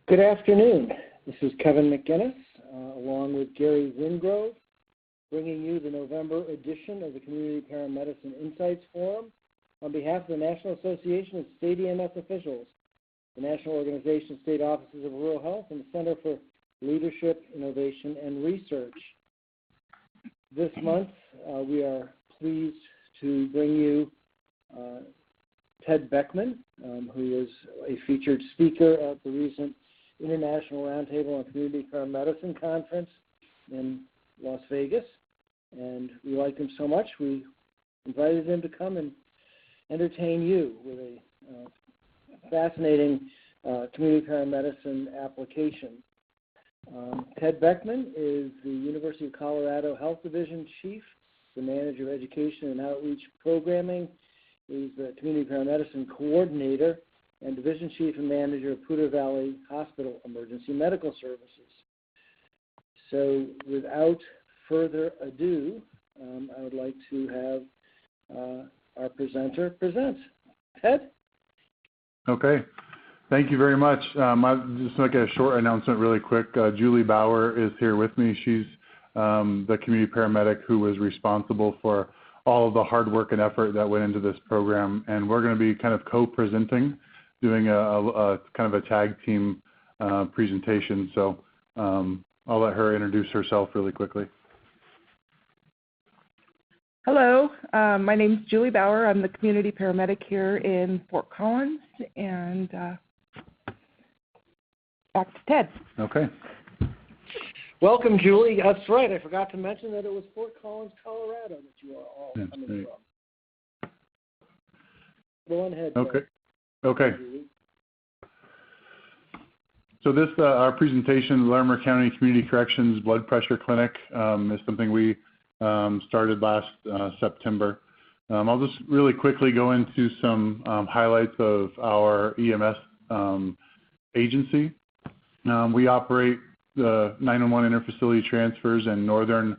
Good afternoon. This is Kevin McGinnis, along with Gary Wingrove, bringing you the November edition of the Community Paramedicine Insights Forum on behalf of the National Association of State EMS Officials, the National Organization of State Offices of Rural Health, and the Center for Leadership, Innovation, and Research. This month, we are pleased to bring you Ted Beckman, who is a featured speaker at the recent International Roundtable on Community Paramedicine Conference in Las Vegas. And we liked him so much, we invited him to come and entertain you with a fascinating community paramedicine application. Ted Beckman is the University of Colorado Health Division Chief, the Manager of Education and Outreach Programming. He's the Community Paramedicine Coordinator and Division Chief and Manager of Poudre Valley Hospital Emergency Medical Services. So without further ado, I would like to have our presenter present. Ted? Okay. Thank you very much. I'll just make a short announcement really quick. Julie Bauer is here with me. She's the community paramedic who was responsible for all of the hard work and effort that went into this program, and we're going to be kind of co-presenting, doing a kind of a tag team presentation. So I'll let her introduce herself really quickly. Hello, my name is Julie Bauer. I'm the community paramedic here in Fort Collins, and back to Ted. Okay. Welcome, Julie. That's right. I forgot to mention that it was Fort Collins, Colorado that you are all coming from. Go on ahead. Okay. Okay. So this, our presentation, Larimer County Community Corrections Blood Pressure Clinic, is something we started last September. I'll just really quickly go into some highlights of our EMS agency. We operate the 911 interfacility transfers in northern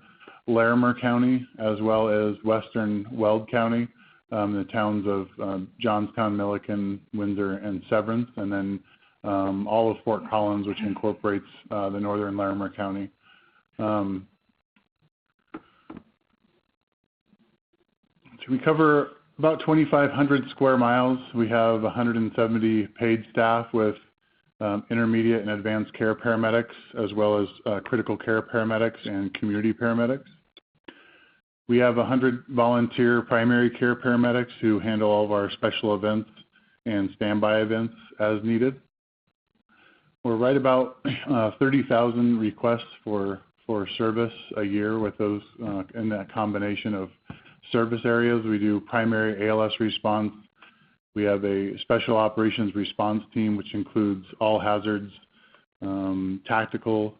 Larimer County as well as western Weld County, the towns of Johnstown, Milliken, Windsor, and Severance, and then all of Fort Collins, which incorporates the northern Larimer County. So we cover about 2,500 square miles. We have 170 paid staff with intermediate and advanced care paramedics, as well as critical care paramedics and community paramedics. We have 100 volunteer primary care paramedics who handle all of our special events and standby events as needed. We're right about 30,000 requests for service a year with those in that combination of service areas. We do primary ALS response. We have a special operations response team, which includes all hazards, tactical,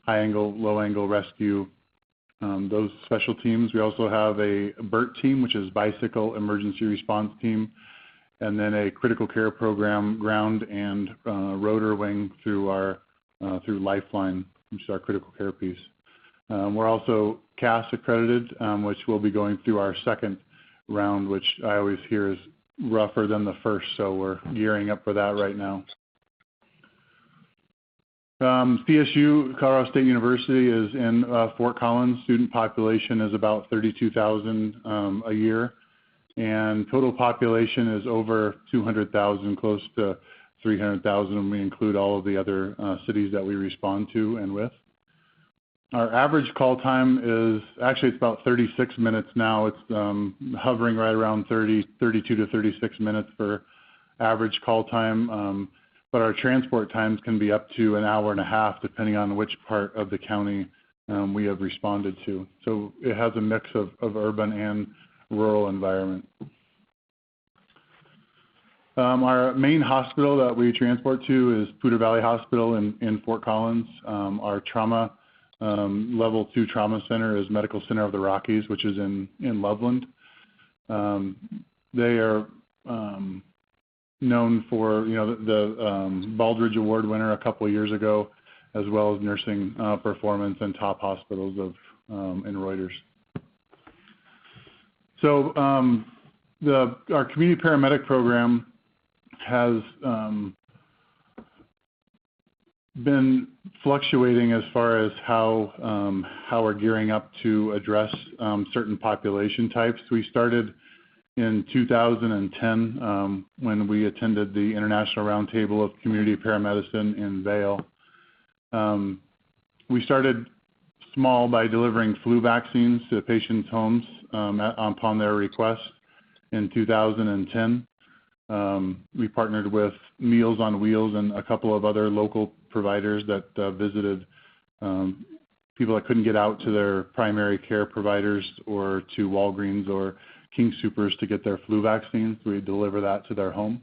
high angle, low angle rescue, those special teams. We also have a BERT team, which is bicycle emergency response team, and then a critical care program ground and rotor wing through our through Lifeline, which is our critical care piece. We're also CAS accredited, which we'll be going through our second round, which I always hear is rougher than the first, so we're gearing up for that right now. CSU, Colorado State University, is in Fort Collins. Student population is about 32,000 a year, and total population is over 200,000, close to 300,000 when we include all of the other cities that we respond to and with. Our average call time is, actually it's about 36 minutes now. It's hovering right around 32 to 36 minutes for average call time. But our transport times can be up to an hour and a half depending on which part of the county we have responded to. So it has a mix of urban and rural environment. Our main hospital that we transport to is Poudre Valley Hospital in Fort Collins. Our trauma level 2 trauma center is Medical Center of the Rockies, which is in Loveland. They are known for, the Baldrige Award winner a couple of years ago, as well as nursing performance and top hospitals in Reuters. So our community paramedic program has been fluctuating as far as how we're gearing up to address certain population types. We started in 2010 when we attended the International Roundtable of Community Paramedicine in Vail. We started small by delivering flu vaccines to patients' homes upon their request in 2010. We partnered with Meals on Wheels and a couple of other local providers that visited people that couldn't get out to their primary care providers or to Walgreens or King Soopers to get their flu vaccines. We deliver that to their home.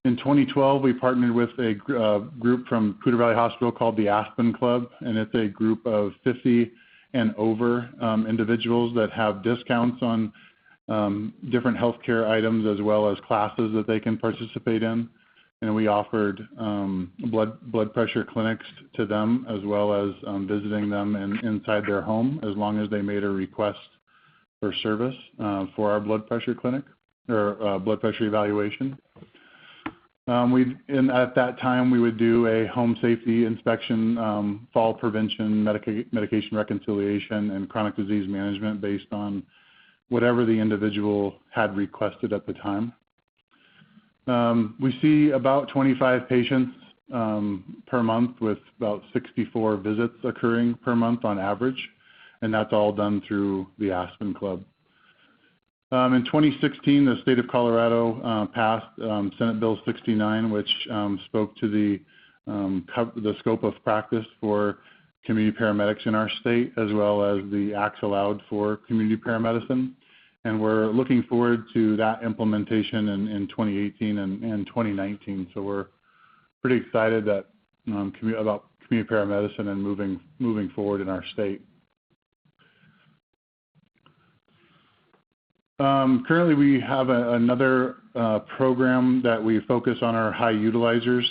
In 2012, we partnered with a group from Poudre Valley Hospital called the Aspen Club, and it's a group of 50 and over individuals that have discounts on different healthcare items as well as classes that they can participate in. And we offered blood pressure clinics to them as well as visiting them inside their home as long as they made a request for service for our blood pressure clinic or blood pressure evaluation. At that time, we would do a home safety inspection, fall prevention, medication reconciliation, and chronic disease management based on whatever the individual had requested at the time. We see about 25 patients per month with about 64 visits occurring per month on average, and that's all done through the Aspen Club. In 2016, the state of Colorado passed Senate Bill 69, which spoke to the scope of practice for community paramedics in our state, as well as the acts allowed for community paramedicine. And we're looking forward to that implementation in 2018 and 2019. So we're pretty excited that about community paramedicine and moving forward in our state. Currently, we have another program that we focus on our high utilizers.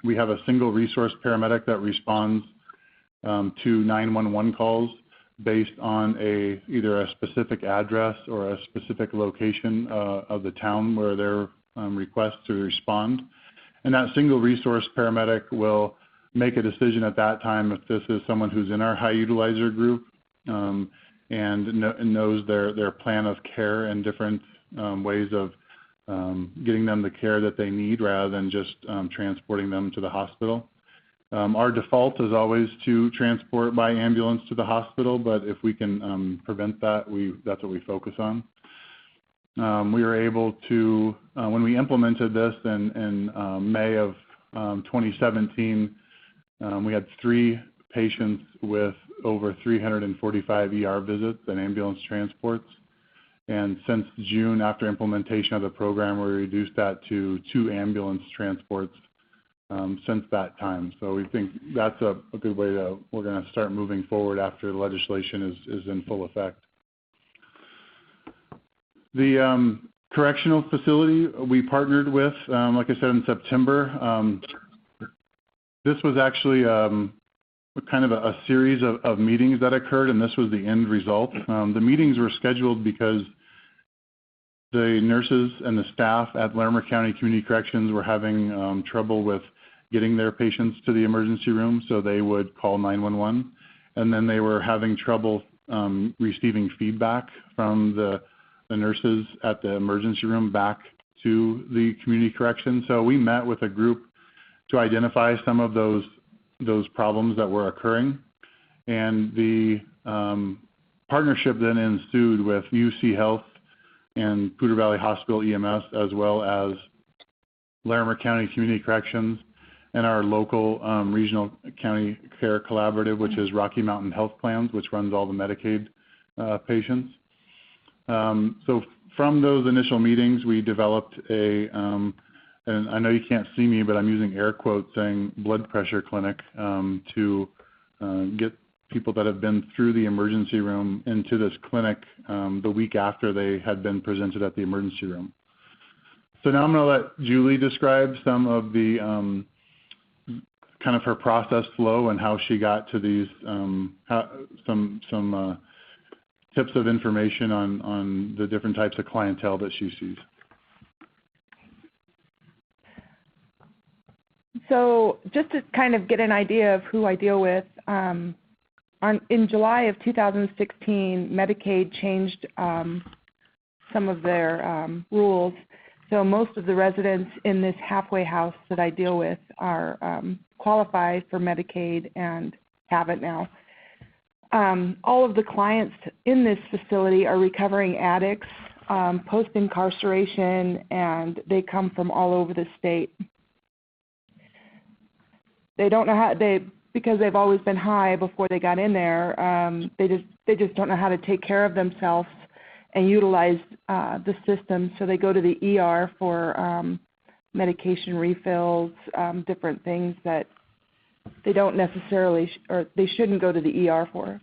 We have a single resource paramedic that responds to 911 calls based on either a specific address or a specific location of the town where their request to respond. And that single resource paramedic will make a decision at that time if this is someone who's in our high utilizer group and knows their plan of care and different ways of getting them the care that they need rather than just transporting them to the hospital. Our default is always to transport by ambulance to the hospital, but if we can prevent that, that's what we focus on. We were able to, when we implemented this in May of 2017, we had 3 patients with over 345 ER visits and ambulance transports. And since June, after implementation of the program, we reduced that to 2 ambulance transports since that time. So we think that's a good way we're going to start moving forward after the legislation is in full effect. The correctional facility we partnered with, like I said, in September. This was actually kind of a series of meetings that occurred, and this was the end result. The meetings were scheduled because the nurses and the staff at Larimer County Community Corrections were having trouble with getting their patients to the emergency room, so they would call 911. And then they were having trouble receiving feedback from the nurses at the emergency room back to the community correction. So we met with a group to identify some of those problems that were occurring. And the partnership then ensued with UC Health and Poudre Valley Hospital EMS, as well as Larimer County Community Corrections and our local regional county care collaborative, which is Rocky Mountain Health Plans, which runs all the Medicaid patients. So from those initial meetings, we developed and I know you can't see me, but I'm using air quotes saying blood pressure clinic to get people that have been through the emergency room into this clinic the week after they had been presented at the emergency room. So now I'm going to let Julie describe some of the kind of her process flow and how she got to these some tips of information on the different types of clientele that she sees. So just to kind of get an idea of who I deal with, in July of 2016, Medicaid changed some of their rules. So most of the residents in this halfway house that I deal with are qualified for Medicaid and have it now. All of the clients in this facility are recovering addicts, post-incarceration, and they come from all over the state. They don't know how because they've always been high before they got in there. They just don't know how to take care of themselves and utilize the system. So they go to the ER for medication refills, different things that they don't necessarily or they shouldn't go to the ER for.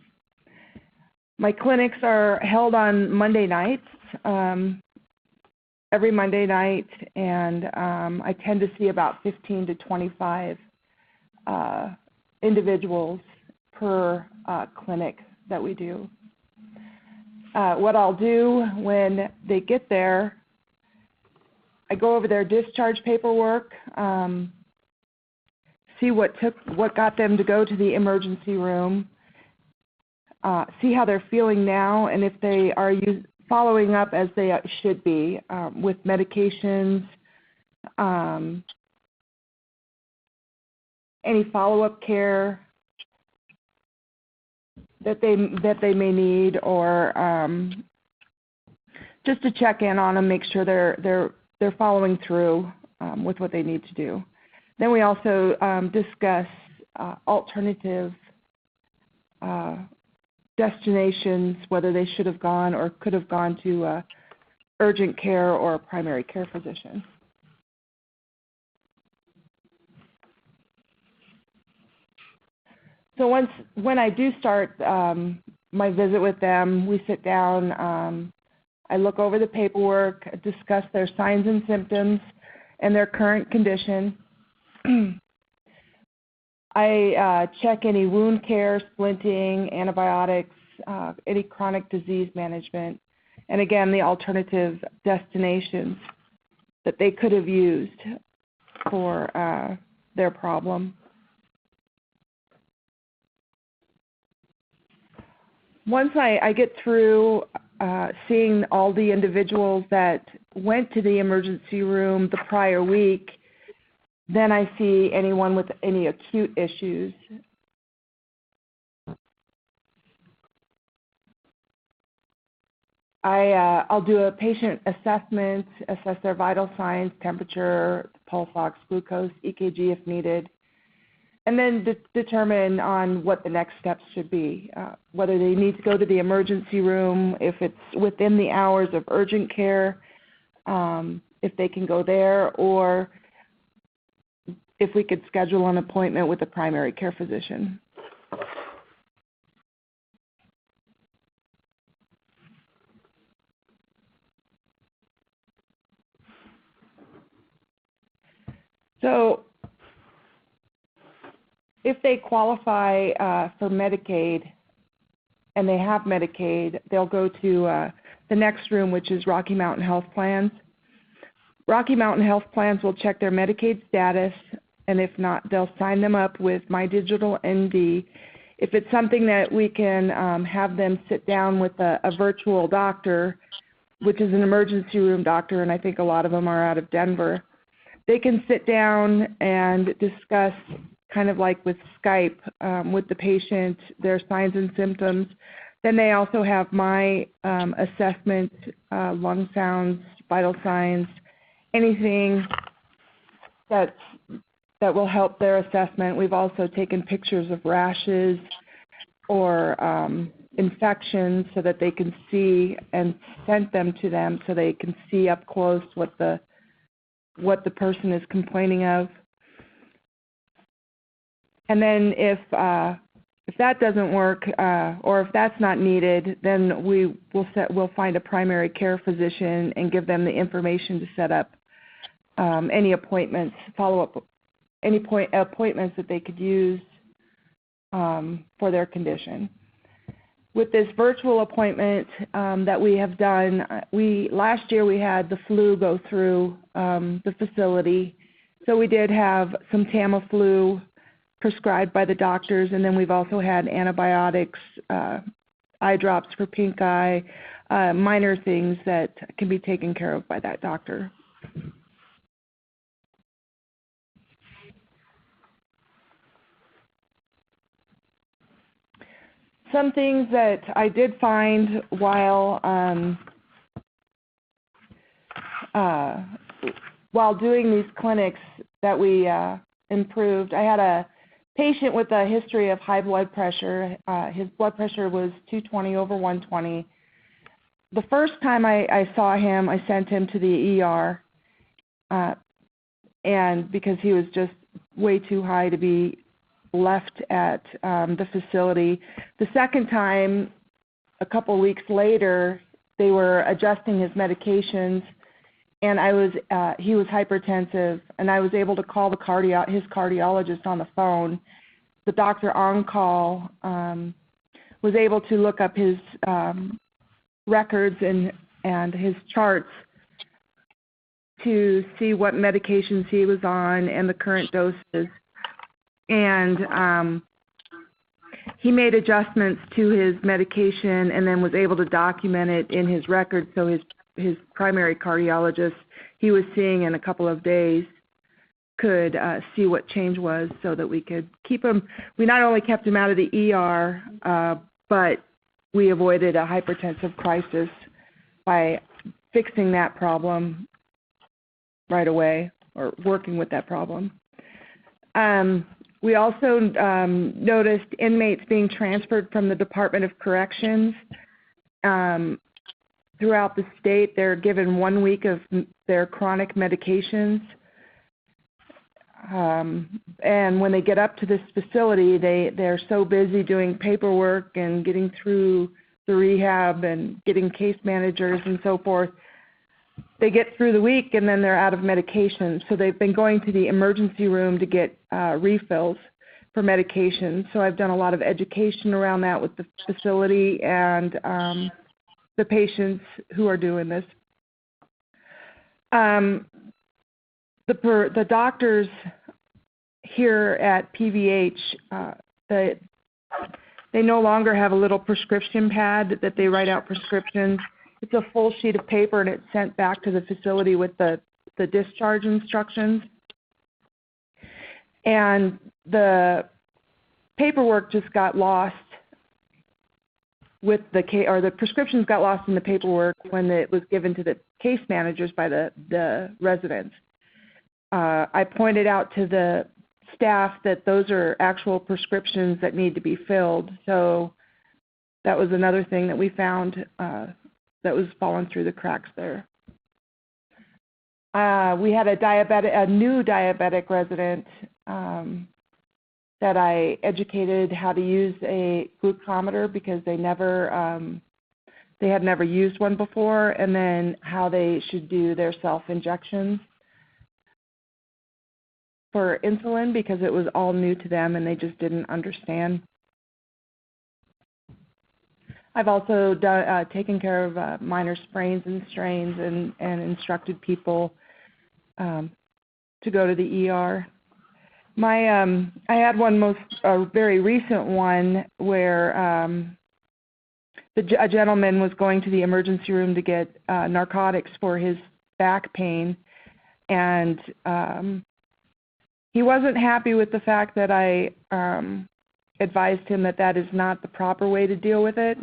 My clinics are held on Monday nights, every Monday night, and I tend to see about 15 to 25 individuals per clinic that we do. What I'll do when they get there, I go over their discharge paperwork, see what got them to go to the emergency room, see how they're feeling now, and if they are following up as they should be with medications, any follow-up care that they may need, or just to check in on them, make sure they're following through with what they need to do. Then we also discuss alternative destinations, whether they should have gone or could have gone to urgent care or a primary care physician. So when I do start my visit with them, we sit down, I look over the paperwork, discuss their signs and symptoms and their current condition. I check any wound care, splinting, antibiotics, any chronic disease management, and again, the alternative destinations that they could have used for their problem. Once I get through seeing all the individuals that went to the emergency room the prior week, then I see anyone with any acute issues. I'll do a patient assessment, assess their vital signs, temperature, pulse ox, glucose, EKG if needed, and then determine on what the next steps should be, whether they need to go to the emergency room, if it's within the hours of urgent care, if they can go there, or if we could schedule an appointment with a primary care physician. So if they qualify for Medicaid and they have Medicaid, they'll go to the next room, which is Rocky Mountain Health Plans. Rocky Mountain Health Plans will check their Medicaid status, and if not, they'll sign them up with My Digital ND. If it's something that we can have them sit down with a virtual doctor, which is an emergency room doctor, and I think a lot of them are out of Denver, they can sit down and discuss, kind of like with Skype, with the patient, their signs and symptoms. Then they also have my assessment, lung sounds, vital signs, anything that will help their assessment. We've also taken pictures of rashes or infections so that they can see, and sent them to them so they can see up close what the person is complaining of. And then if that doesn't work, or if that's not needed, then we'll find a primary care physician and give them the information to set up any appointments, follow-up, appointments that they could use for their condition. With this virtual appointment that we have done, last year we had the flu go through the facility, So we did have some Tamiflu prescribed by the doctors, and then we've also had antibiotics, eye drops for pink eye, minor things that can be taken care of by that doctor. Some things that I did find while doing these clinics that we improved. I had a patient with a history of high blood pressure. His blood pressure was 220/120. The first time I saw him, I sent him to the ER, and because he was just way too high to be left at the facility. The second time, a couple of weeks later, they were adjusting his medications, and he was hypertensive, and I was able to call his cardiologist on the phone. The doctor on call was able to look up his records and his charts to see what medications he was on and the current doses. And he made adjustments to his medication and then was able to document it in his records, so his primary cardiologist he was seeing in a couple of days could see what change was so that we could keep him. We not only kept him out of the ER, but we avoided a hypertensive crisis by fixing that problem right away or working with that problem. We also noticed inmates being transferred from the Department of Corrections. Throughout the state, they're given 1 week of their chronic medications. And when they get up to this facility, they're so busy doing paperwork and getting through the rehab and getting case managers and so forth. They get through the week and then they're out of medication. So they've been going to the emergency room to get refills for medication. So I've done a lot of education around that with the facility and the patients who are doing this. The doctors here at PVH, they no longer have a little prescription pad that they write out prescriptions. It's a full sheet of paper, and it's sent back to the facility with the discharge instructions. And the paperwork just got lost with the prescriptions got lost in the paperwork when it was given to the case managers by the residents. I pointed out to the staff that those are actual prescriptions that need to be filled. So that was another thing that we found that was falling through the cracks there. We had a new diabetic resident that I educated how to use a glucometer because they had never used one before, and then how they should do their self-injections for insulin because it was all new to them and they just didn't understand. I've also taken care of minor sprains and strains and instructed people to go to the ER. I had one very recent one where a gentleman was going to the emergency room to get narcotics for his back pain, and he wasn't happy with the fact that I advised him that is not the proper way to deal with it,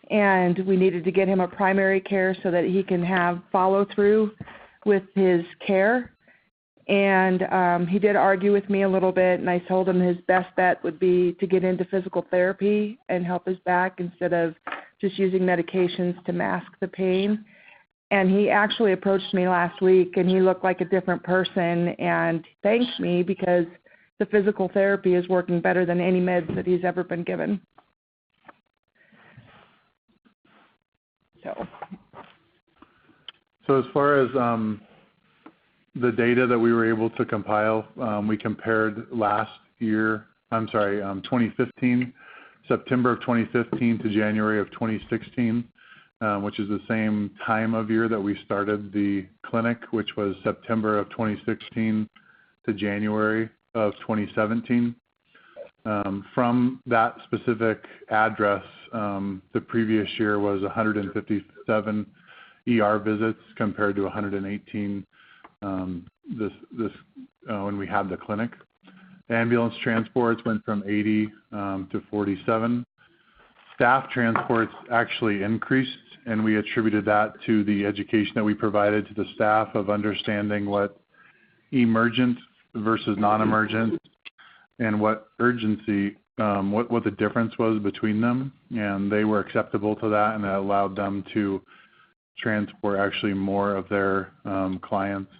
and we needed to get him a primary care so that he can have follow-through with his care. And he did argue with me a little bit, and I told him his best bet would be to get into physical therapy and help his back instead of just using medications to mask the pain. And he actually approached me last week, and he looked like a different person and thanked me because the physical therapy is working better than any meds that he's ever been given. So as far as the data that we were able to compile, we compared 2015, September of 2015 to January of 2016, which is the same time of year that we started the clinic, which was September of 2016 to January of 2017. From that specific address, the previous year was 157 ER visits compared to 118 when we had the clinic. Ambulance transports went from 80 to 47. Staff transports actually increased, and we attributed that to the education that we provided to the staff of understanding what emergent versus non-emergent and what urgency, what the difference was between them. And they were acceptable to that, and that allowed them to transport actually more of their clients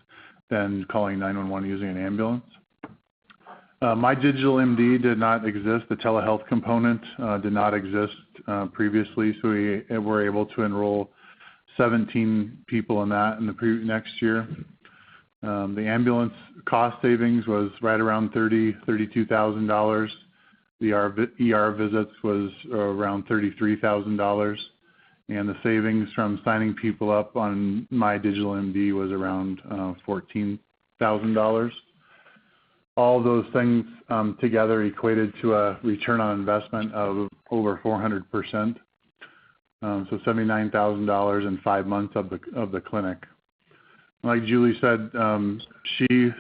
than calling 911 using an ambulance. My Digital MD did not exist. The telehealth component did not exist previously, so we were able to enroll 17 people in that in the next year. The ambulance cost savings was right around $32,000. The ER visits was around $33,000, and the savings from signing people up on My Digital MD was around $14,000. All those things together equated to a return on investment of over 400%. So $79,000 in 5 months of the clinic. Like Julie said, she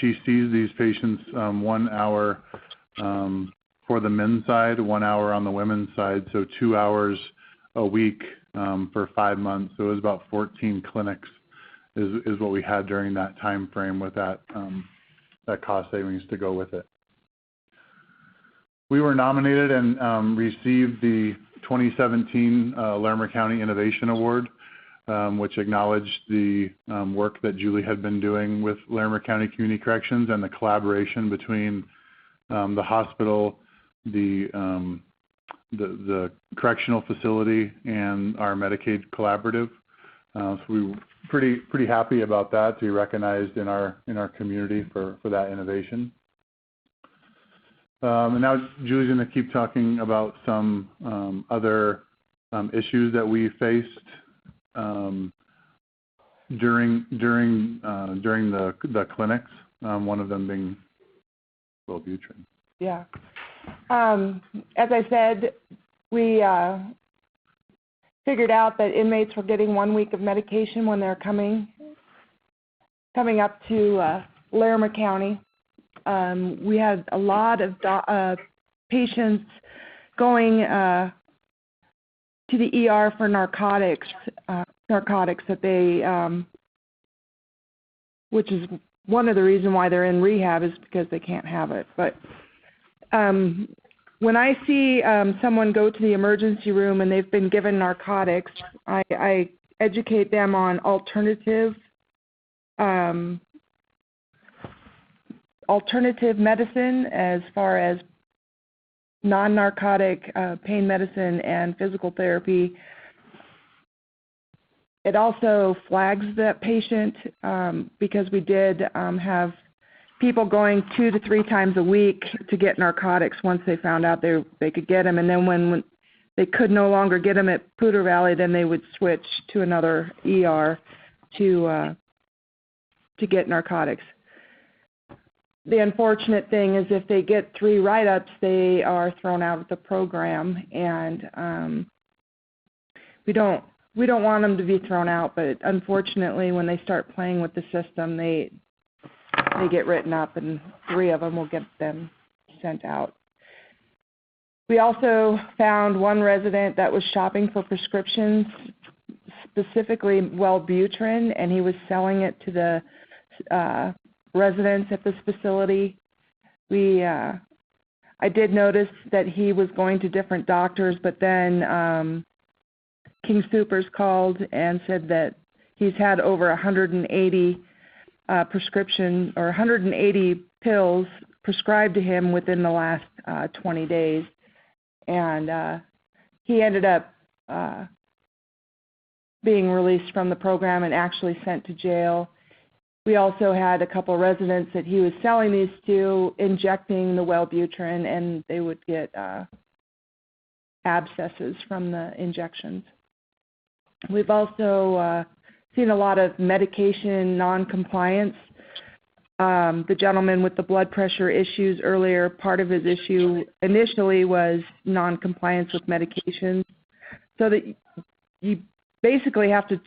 sees these patients 1 hour for the men's side, 1 hour on the women's side, so 2 hours a week for 5 months. So it was about 14 clinics is what we had during that time frame with that cost savings to go with it. We were nominated and received the 2017 Larimer County Innovation Award, which acknowledged the work that Julie had been doing with Larimer County Community Corrections and the collaboration between the hospital, the correctional facility, and our Medicaid collaborative. So we were pretty happy about that, to be recognized in our community for that innovation. And now Julie's going to keep talking about some other issues that we faced during the clinics. One of them being Wellbutrin. Yeah. As I said, we figured out that inmates were getting 1 week of medication when they're coming up to Larimer County. We had a lot of patients going to the ER for narcotics that they, which is one of the reasons why they're in rehab, is because they can't have it. But when I see someone go to the emergency room and they've been given narcotics, I educate them on alternative medicine, as far as non-narcotic pain medicine and physical therapy. It also flags that patient because we did have people going 2 to 3 times a week to get narcotics once they found out they could get them. And then when they could no longer get them at Poudre Valley, then they would switch to another ER to get narcotics. The unfortunate thing is if they get 3 write-ups, they are thrown out of the program, and we don't want them to be thrown out, but unfortunately when they start playing with the system, they get written up, and 3 of them will get them sent out. We also found one resident that was shopping for prescriptions, specifically Wellbutrin, and he was selling it to the residents at this facility. I did notice that he was going to different doctors, but then King Soopers called and said that he's had over 180 prescription or 180 pills prescribed to him within the last 20 days, and he ended up being released from the program and actually sent to jail. We also had a couple residents that he was selling these to, injecting the Wellbutrin, and they would get abscesses from the injections. We've also seen a lot of medication non-compliance. The gentleman with the blood pressure issues earlier, part of his issue initially was non-compliance with medications. So that you basically have to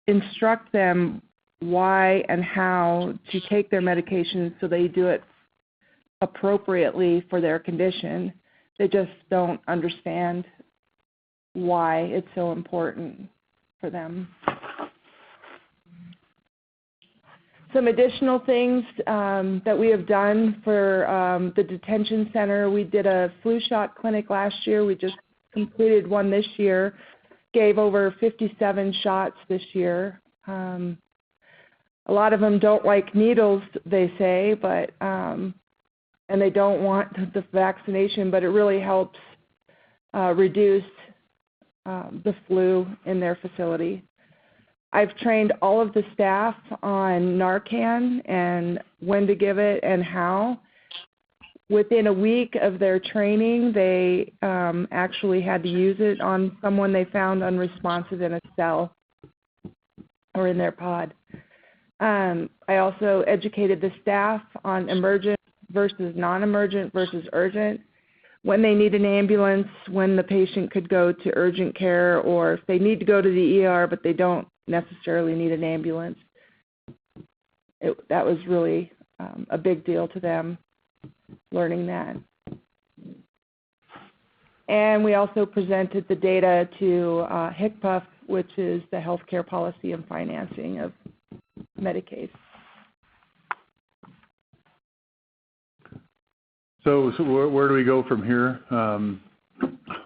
instruct them why and how to take their medications so they do it appropriately for their condition. They just don't understand why it's so important for them. Some additional things that we have done for the detention center, we did a flu shot clinic last year. We just completed one this year, gave over 57 shots this year. A lot of them don't like needles, they say, but and they don't want the vaccination, but it really helps reduce the flu in their facility. I've trained all of the staff on Narcan and when to give it and how. Within a week of their training, they actually had to use it on someone they found unresponsive in a cell or in their pod. I also educated the staff on emergent versus non-emergent versus urgent, when they need an ambulance, when the patient could go to urgent care, or if they need to go to the ER but they don't necessarily need an ambulance. That was really a big deal to them, learning that. And we also presented the data to HCPIF, which is the Healthcare Policy and Financing of Medicaid. So where do we go from here?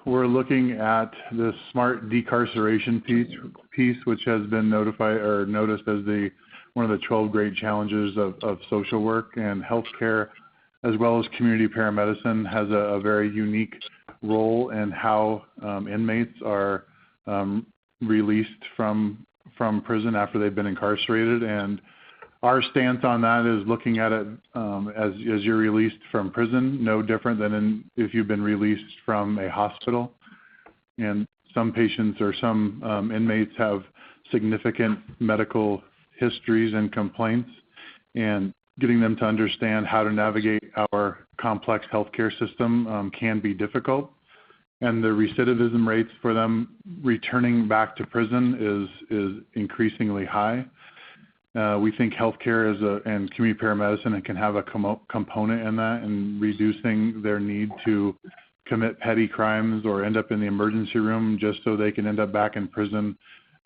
We're looking at the smart decarceration piece, which has been notified or noticed as one of the 12 great challenges of social work, and healthcare, as well as community paramedicine, has a very unique role in how inmates are released from prison after they've been incarcerated. And our stance on that is looking at it as you're released from prison, no different than if you've been released from a hospital. And some patients or some inmates have significant medical histories and complaints, and getting them to understand how to navigate our complex healthcare system can be difficult. And the recidivism rates for them returning back to prison is increasingly high. We think healthcare and community paramedicine can have a component in that, in reducing their need to commit petty crimes or end up in the emergency room just so they can end up back in prison,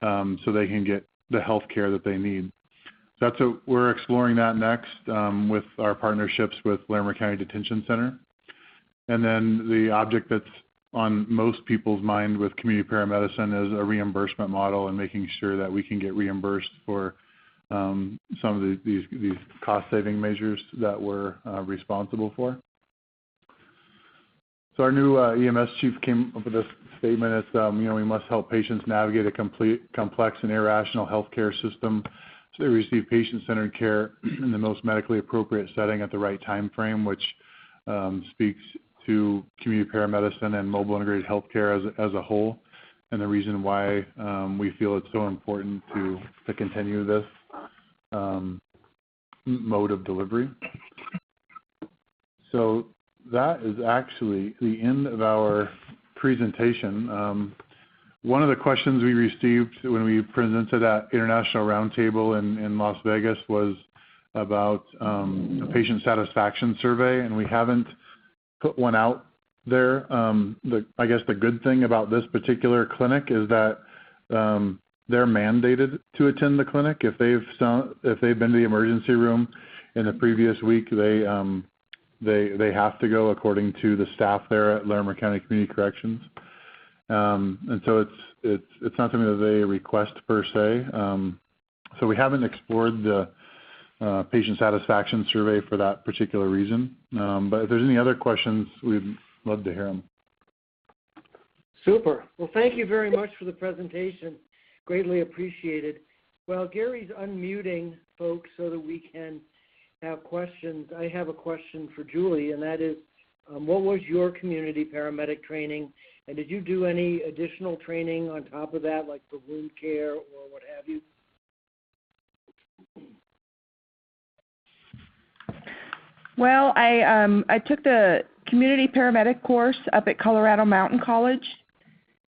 so they can get the health care that they need. So we're exploring that next with our partnerships with Larimer County Detention Center. And then the object that's on most people's mind with community paramedicine is a reimbursement model and making sure that we can get reimbursed for some of these cost-saving measures that we're responsible for. So our new EMS chief came up with this statement. It's, we must help patients navigate a complex and irrational healthcare system so they receive patient-centered care in the most medically appropriate setting at the right time frame, which speaks to community paramedicine and mobile integrated healthcare as a whole, and the reason why we feel it's so important to continue this mode of delivery. So that is actually the end of our presentation. One of the questions we received when we presented at International Roundtable in Las Vegas was about a patient satisfaction survey, and we haven't put one out there. I guess the good thing about this particular clinic is that they're mandated to attend the clinic. If they've been to the emergency room in the previous week, they have to go according to the staff there at Larimer County Community Corrections. And so it's not something that they request per se. So we haven't explored the patient satisfaction survey for that particular reason. But if there's any other questions, we'd love to hear them. Super. Well, thank you very much for the presentation. Greatly appreciated. Well, Gary's unmuting folks so that we can have questions. I have a question for Julie, and that is, what was your community paramedic training? And did you do any additional training on top of that, like for wound care or what have you? Well, I took the community paramedic course up at Colorado Mountain College,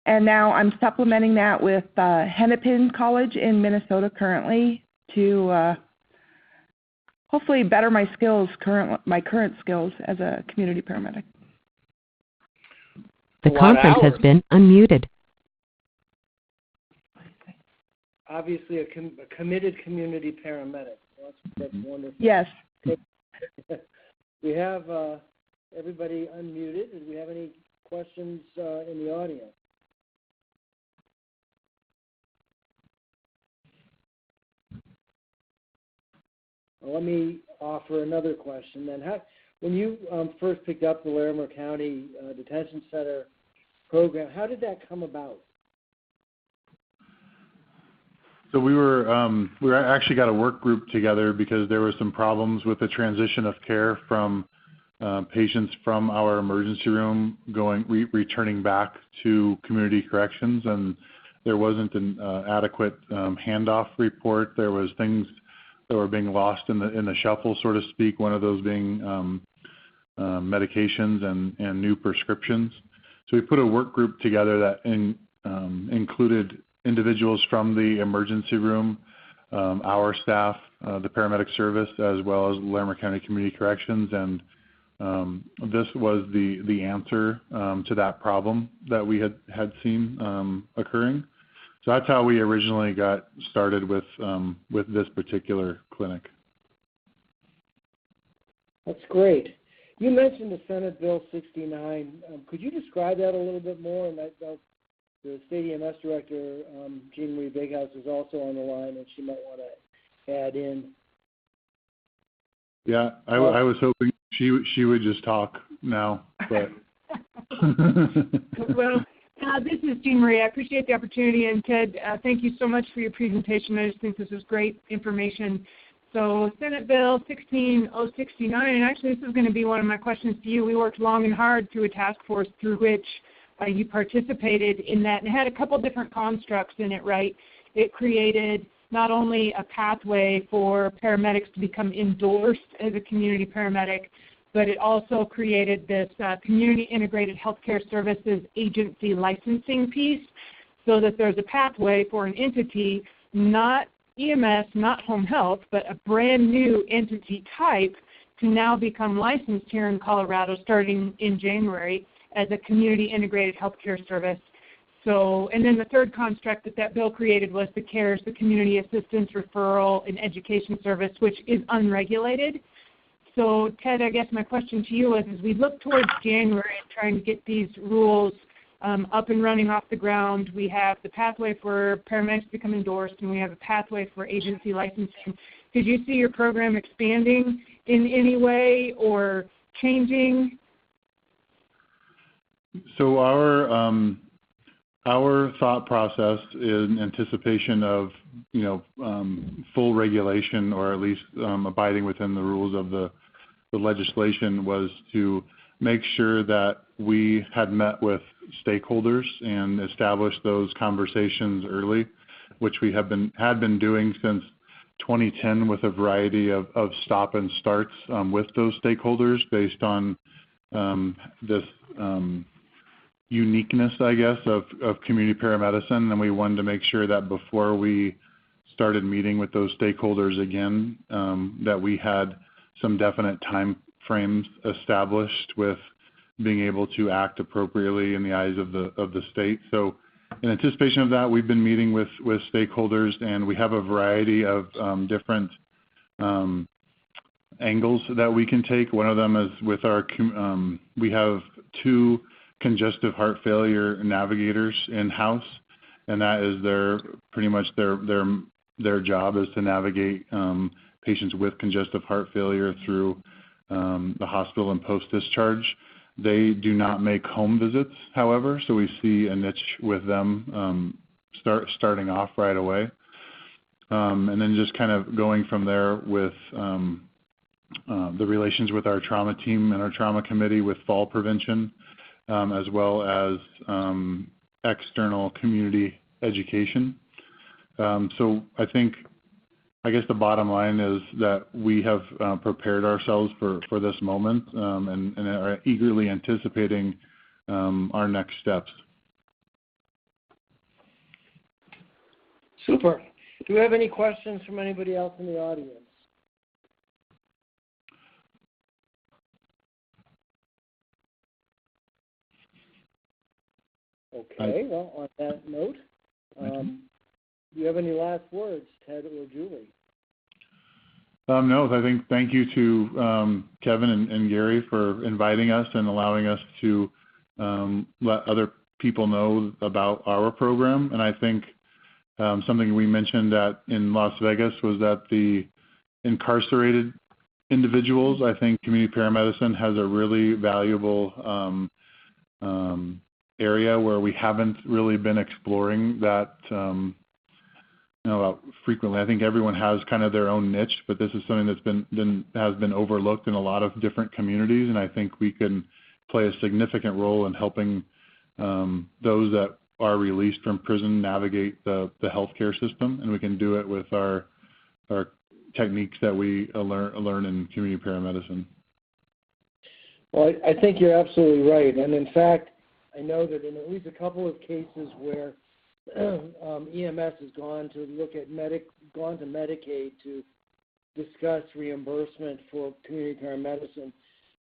and now I'm supplementing that with Hennepin College in Minnesota currently to hopefully better my skills, my current skills as a community paramedic. The conference has been unmuted. Obviously, a committed community paramedic. That's wonderful. Yes. We have everybody unmuted. Do we have any questions in the audience? Well, let me offer another question then. When you first picked up the Larimer County Detention Center program, how did that come about? So we actually got a work group together because there were some problems with the transition of care from patients from our emergency room returning back to community corrections, and there wasn't an adequate handoff report. There was things that were being lost in the shuffle, so to speak. One of those being medications and new prescriptions. So we put a work group together that included individuals from the emergency room, our staff, the paramedic service, as well as Larimer County Community Corrections, and this was the answer to that problem that we had seen occurring. So that's how we originally got started with this particular clinic. That's great. You mentioned the Senate Bill 69. Could you describe that a little bit more? And the State EMS Director, Jean Marie Bighouse, is also on the line, and she might want to add in. Yeah, I was hoping she would just talk now, but. Well, this is Jean Marie. I appreciate the opportunity, and Ted, thank you so much for your presentation. I just think this is great information. So Senate Bill 16069, and actually this is going to be one of my questions to you. We worked long and hard through a task force through which you participated in that, and it had a couple different constructs in it, right? It created not only a pathway for paramedics to become endorsed as a community paramedic, but it also created this Community Integrated Healthcare Services Agency licensing piece so that there's a pathway for an entity, not EMS, not home health, but a brand new entity type to now become licensed here in Colorado starting in January as a Community Integrated Healthcare Service. So, and then the third construct that bill created was the CARES, the Community Assistance Referral and Education Service, which is unregulated. So, Ted, I guess my question to you is, as we look towards January and trying to get these rules up and running off the ground, we have the pathway for paramedics to become endorsed, and we have a pathway for agency licensing. Did you see your program expanding in any way or changing? So our thought process in anticipation of full regulation, or at least abiding within the rules of the legislation, was to make sure that we had met with stakeholders and established those conversations early, which we had been doing since 2010 with a variety of stop and starts with those stakeholders based on this uniqueness, I guess, of community paramedicine. And we wanted to make sure that before we started meeting with those stakeholders again, that we had some definite time frames established with being able to act appropriately in the eyes of the state. So in anticipation of that, we've been meeting with stakeholders, and we have a variety of different angles that we can take. One of them is with our, we have 2 congestive heart failure navigators in-house, and that is pretty much their job is to navigate patients with congestive heart failure through the hospital and post-discharge. They do not make home visits, however, so we see a niche with them starting off right away. And then just kind of going from there with the relations with our trauma team and our trauma committee with fall prevention, as well as external community education. So I think I guess the bottom line is that we have prepared ourselves for this moment and are eagerly anticipating our next steps. Super. Do we have any questions from anybody else in the audience? Okay, well, on that note, do you have any last words, Ted or Julie? No, I think thank you to Kevin and Gary for inviting us and allowing us to let other people know about our program. And I think something we mentioned in Las Vegas was that the incarcerated individuals, I think community paramedicine has a really valuable area where we haven't really been exploring that frequently. I think everyone has kind of their own niche, but this is something that's has been overlooked in a lot of different communities, and I think we can play a significant role in helping those that are released from prison navigate the healthcare system, and we can do it with our techniques that we learn in community paramedicine. Well, I think you're absolutely right, and in fact, I know that in at least a couple of cases where EMS has gone to Medicaid to discuss reimbursement for community paramedicine,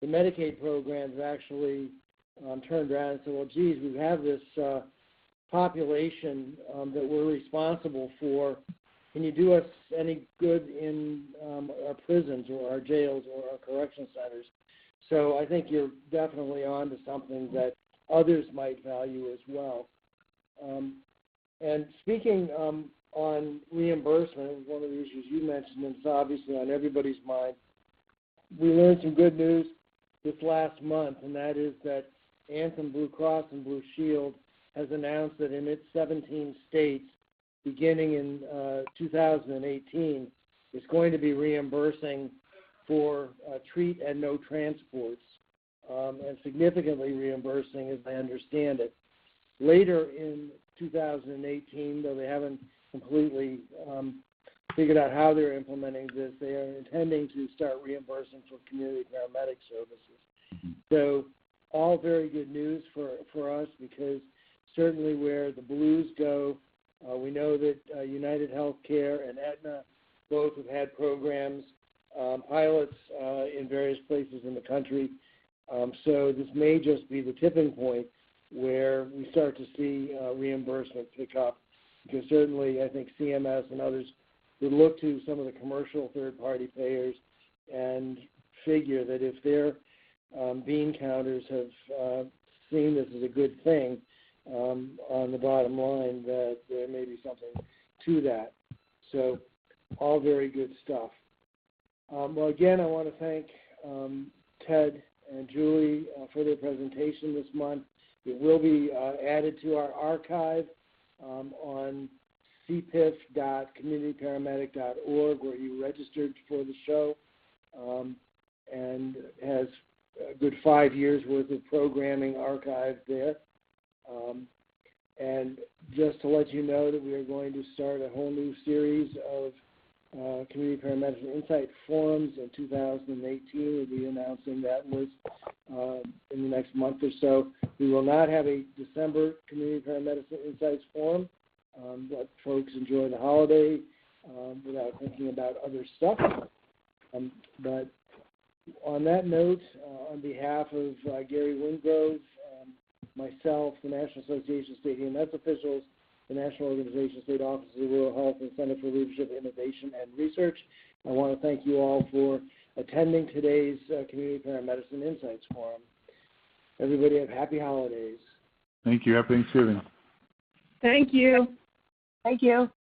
the Medicaid programs actually turned around and said, well, geez, we have this population that we're responsible for. Can you do us any good in our prisons or our jails or our correction centers? So I think you're definitely on to something that others might value as well. And speaking on reimbursement, it was one of the issues you mentioned, and it's obviously on everybody's mind. We learned some good news this last month, and that is that Anthem Blue Cross and Blue Shield has announced that in its 17 states, beginning in 2018, it's going to be reimbursing for treat and no transports, and significantly reimbursing, as I understand it. Later in 2018, though they haven't completely figured out how they're implementing this, they are intending to start reimbursing for community paramedic services. So all very good news for us, because certainly where the Blues go, we know that United Healthcare and Aetna both have had programs, pilots in various places in the country. So this may just be the tipping point where we start to see reimbursement pick up, because certainly I think CMS and others would look to some of the commercial third-party payers and figure that if their bean counters have seen this as a good thing on the bottom line, that there may be something to that. So all very good stuff. Well, again, I want to thank Ted and Julie for their presentation this month. It will be added to our archive on cpif.communityparamedic.org, where you registered for the show, and has a good 5 years worth of programming archived there. And just to let you know that we are going to start a whole new series of Community Paramedicine Insight Forums in 2018. We'll be announcing that list in the next month or so. We will not have a December Community Paramedicine Insights Forum. Let folks enjoy the holiday without thinking about other stuff. But on that note, on behalf of Gary Wingrove, myself, the National Association of State EMS Officials, the National Organization of State Offices of Rural Health, and Center for Leadership, Innovation, and Research, I want to thank you all for attending today's Community Paramedicine Insights Forum. Everybody have happy holidays. Thank you. Happy Thanksgiving. Thank you. Thank you.